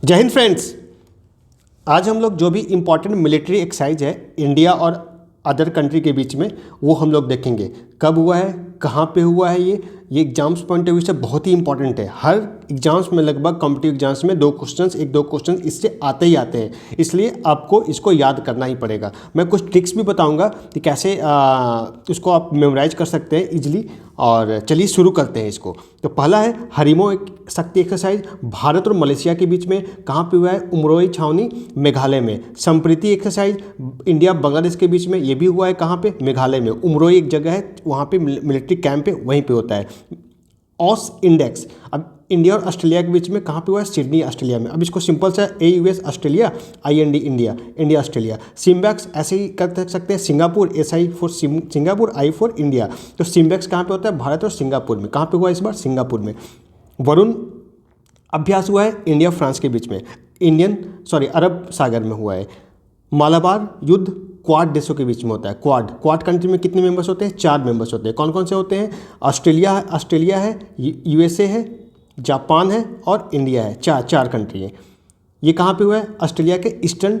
जय हिंद फ्रेंड्स। आज हम लोग जो भी इम्पोर्टेंट मिलिट्री एक्सरसाइज है इंडिया और अदर कंट्री के बीच में वो हम लोग देखेंगे। कब हुआ है, कहाँ पे हुआ है, ये एग्जाम्स पॉइंट ऑफ व्यू से बहुत ही इंपॉर्टेंट है। हर एग्जाम्स में लगभग कॉम्पिटिटिव एग्जाम्स में एक दो क्वेश्चन इससे आते ही आते हैं, इसलिए आपको इसको याद करना ही पड़ेगा। मैं कुछ ट्रिक्स भी बताऊंगा कि कैसे उसको आप मेमोराइज कर सकते हैं इजीली। और चलिए शुरू करते हैं इसको। तो पहला है हरिमो शक्ति एक्सरसाइज, भारत और मलेशिया के बीच में कहाँ पे हुआ है, उमरोई छावनी मेघालय में। संप्रीति एक्सरसाइज इंडिया बांग्लादेश के बीच में, ये भी हुआ है कहाँ पे, मेघालय में। उमरोई एक जगह है, वहाँ पे मिलिट्री कैंप है, वहीं पे होता है। ऑस इंडेक्स अब इंडिया और ऑस्ट्रेलिया के बीच में कहाँ पे हुआ है, सिडनी ऑस्ट्रेलिया में। अब इसको सिंपल सा AUS Australia, IND India, India Australia. SIMBEX ऐसे ही कर सकते हैं, Singapore, SI for Singapore, I for India. तो सिम्बैक्स कहाँ पे होता है, भारत और सिंगापुर में। कहाँ पे हुआ है इस बार, सिंगापुर में। वरुण अभ्यास हुआ है इंडिया फ्रांस के बीच में, अरब सागर में हुआ है। मालाबार युद्ध क्वाड देशों के बीच में होता है। क्वाड कंट्री में कितने मेंबर्स होते हैं, 4 मेंबर्स होते हैं। कौन कौन से होते हैं, ऑस्ट्रेलिया है, USA है, जापान है और इंडिया है। चार कंट्री है। ये कहाँ पे हुआ है, ऑस्ट्रेलिया के ईस्टर्न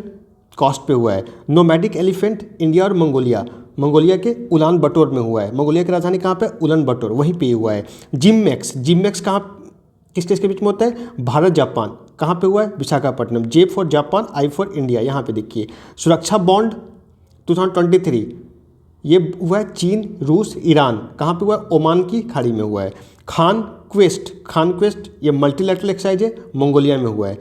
कोस्ट पे हुआ है। नोमैडिक एलिफेंट इंडिया और मंगोलिया के उलान बटोर में हुआ है। मंगोलिया की राजधानी कहाँ पे, उलान बटोर, वहीं पे हुआ है। जिममैक्स कहाँ किस के बीच में होता है, भारत जापान। कहाँ पे हुआ है, Visakhapatnam. J for Japan, I for India, यहाँ पे देखिए। सुरक्षा बॉन्ड 2023 ये हुआ है चीन, रूस, ईरान। कहाँ पे हुआ है, ओमान की खाड़ी में हुआ है। खान क्वेस्ट ये मल्टीलैटरल एक्सरसाइज है, मंगोलिया में हुआ है।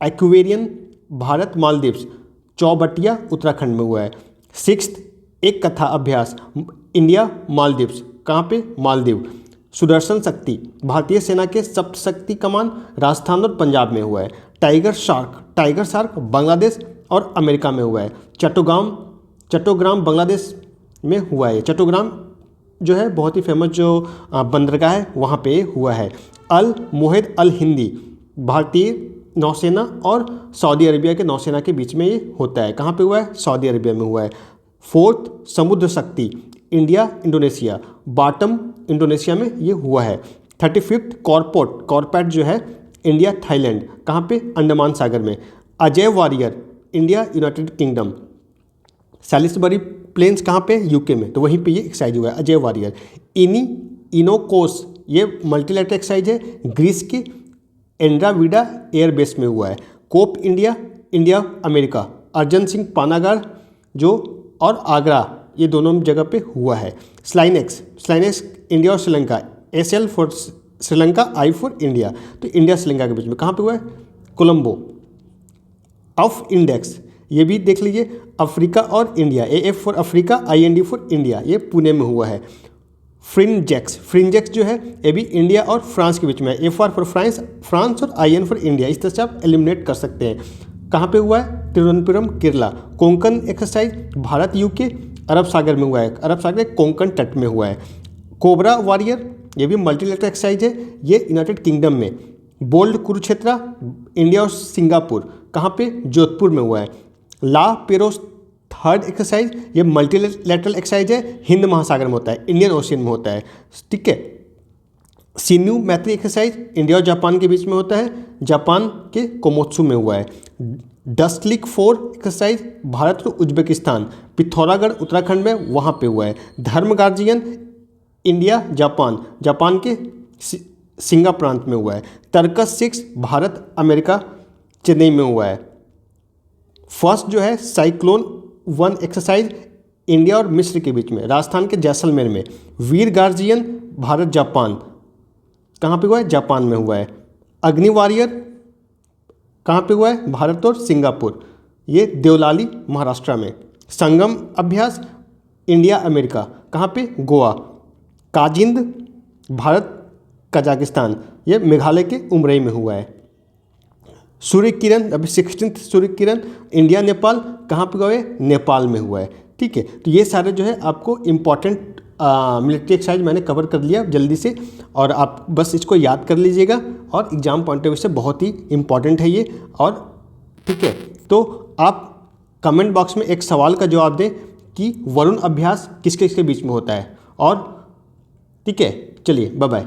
एक्वेरियन भारत मालदीव्स, चौबटिया उत्तराखंड में हुआ है। 6th एक कथा अभ्यास इंडिया मालदीव्स, कहाँ पे, मालदीव। सुदर्शन शक्ति भारतीय सेना के सप्तशक्ति कमान राजस्थान और पंजाब में हुआ है। टाइगर शार्क बांग्लादेश और अमेरिका में हुआ है। चट्टोग्राम बांग्लादेश में हुआ है। चट्टोग्राम जो है बहुत ही फेमस जो बंदरगाह है वहाँ पे हुआ है। अल मोहिद अल हिंदी भारतीय नौसेना और सऊदी अरबिया के नौसेना के बीच में ये होता है। कहाँ पे हुआ है, सऊदी अरबिया में हुआ है। 4th समुद्र शक्ति इंडिया इंडोनेशिया, बाटम इंडोनेशिया में ये हुआ है। 35th कॉर्पेट जो है इंडिया थाईलैंड, कहाँ पे, अंडमान सागर में। Ajeya warrior India United Kingdom. Salisbury Plains कहाँ पे, UK में, तो वहीं पे ये एक्सरसाइज हुआ है अजय वॉरियर। इनोकोस ये मल्टीलैटरल एक्सरसाइज है, ग्रीस के एंड्राविडा एयरबेस में हुआ है। Cope India America, Arjan Singh पानागार जो और आगरा, ये दोनों जगह पे हुआ है। स्लाइनेक्स इंडिया और Sri Lanka, SL for Sri Lanka, I for India. तो इंडिया श्रीलंका के बीच में कहाँ पे हुआ है, कोलंबो। ऑफ इंडेक्स ये भी देख लीजिए, अफ्रीका और India, AF for Africa, IND for India, ये पुणे में हुआ है। फ्रिंजेक्स जो है ये भी इंडिया और फ्रांस के बीच में है। FR फॉर फ्रांस और IN फॉर इंडिया। इस तरह से आप एलिमिनेट कर सकते हैं। कहाँ पे हुआ है, तिरुवनंतपुरम केरला। कोंकण एक्सरसाइज भारत UK अरब सागर में हुआ है, अरब सागर के कोंकण तट में हुआ है। कोबरा वॉरियर ये भी मल्टीलैटरल एक्सरसाइज है, ये यूनाइटेड किंगडम में। बोल्ड कुरुक्षेत्रा इंडिया और सिंगापुर, कहाँ पे, जोधपुर में हुआ है। ला पेरोस 3rd एक्सरसाइज ये मल्टीलैटरल एक्सरसाइज है, हिंद महासागर में होता है, इंडियन ओशियन में होता है, ठीक है। सिन्यू मैत्री एक्सरसाइज इंडिया और जापान के बीच में होता है, जापान के कोमोत्सु में हुआ है। डस्टलिक 4 एक्सरसाइज भारत और उज्बेकिस्तान, पिथौरागढ़ उत्तराखंड में, वहाँ पे हुआ है। धर्म गार्जियन इंडिया जापान के सिंगा प्रांत में हुआ है। तर्कस 6 भारत अमेरिका चेन्नई में हुआ है। फर्स्ट जो है साइक्लोन 1 एक्सरसाइज इंडिया और मिस्र के बीच में, राजस्थान के जैसलमेर में। वीर गार्जियन भारत जापान, कहाँ पे हुआ है, जापान में हुआ है। अग्नि वॉरियर कहाँ पे हुआ है, भारत और सिंगापुर, ये देवलाली महाराष्ट्र में। संगम अभ्यास इंडिया अमेरिका, कहाँ पे, गोवा। काजिंद भारत कजाकिस्तान, ये मेघालय के उमरई में हुआ है। सूर्य किरण अभी 16th सूर्य किरण इंडिया नेपाल, कहाँ पे हुआ है, नेपाल में हुआ है, ठीक है। तो ये सारे जो है आपको इम्पॉर्टेंट मिलिट्री एक्सरसाइज मैंने कवर कर लिया जल्दी से, और आप बस इसको याद कर लीजिएगा। और एग्जाम पॉइंट ऑफ व्यू से बहुत ही इम्पॉर्टेंट है ये, और ठीक है। तो आप कमेंट बॉक्स में एक सवाल का जवाब दें कि वरुण अभ्यास किसके बीच में होता है, और ठीक है। चलिए बाय बाय।